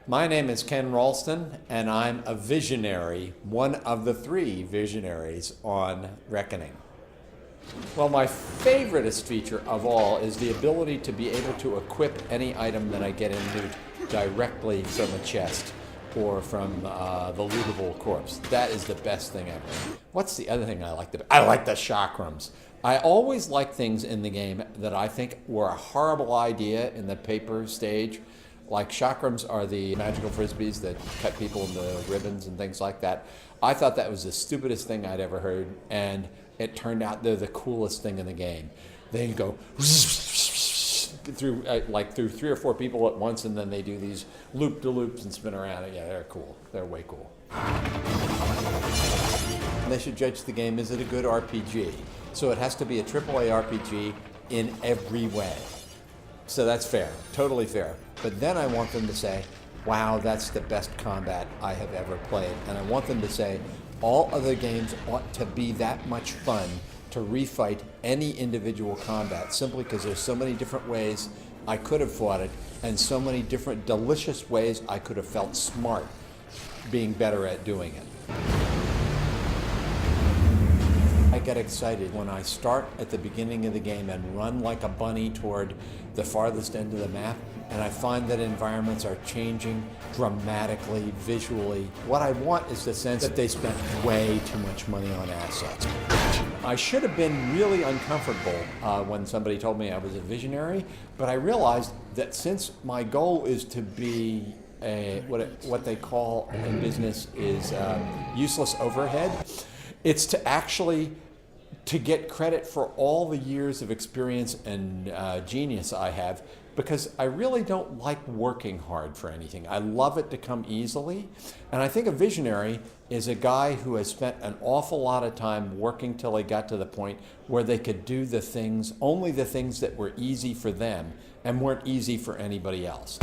My name is Ken Ralston, and I'm a visionary, one of the three visionaries on Reckoning. Well, my favoriteest feature of all is the ability to be able to equip any item that I get in loot directly from a chest or from the lootable corpse. That is the best thing ever. What's the other thing I like? I like the chakrams. I always like things in the game that I think were a horrible idea in the paper stage. Like chakrams are the magical frisbees that cut people into ribbons and things like that. I thought that was the stupidest thing I'd ever heard, and it turned out they're the coolest thing in the game. They go through through 3 or 4 people at once, and then they do these loop-de-loops and spin around. Yeah, they're cool. They're way cool. And they should judge the game, is it a good RPG? So it has to be a AAA RPG in every way. So that's fair, totally fair. But then I want them to say, wow, that's the best combat I have ever played. And I want them to say, all other games ought to be that much fun to refight any individual combat, simply because there's so many different ways I could have fought it, and so many different delicious ways I could have felt smart being better at doing it. I get excited when I start at the beginning of the game and run like a bunny toward the farthest end of the map, and I find that environments are changing dramatically, visually. What I want is the sense that they spent way too much money on assets. I should have been really uncomfortable when somebody told me I was a visionary, but I realized that since my goal is to be what they call in business is useless overhead, it's to actually to get credit for all the years of experience and genius I have, because I really don't like working hard for anything. I love it to come easily. And I think a visionary is a guy who has spent an awful lot of time working till they got to the point where they could do the things, only the things that were easy for them and weren't easy for anybody else.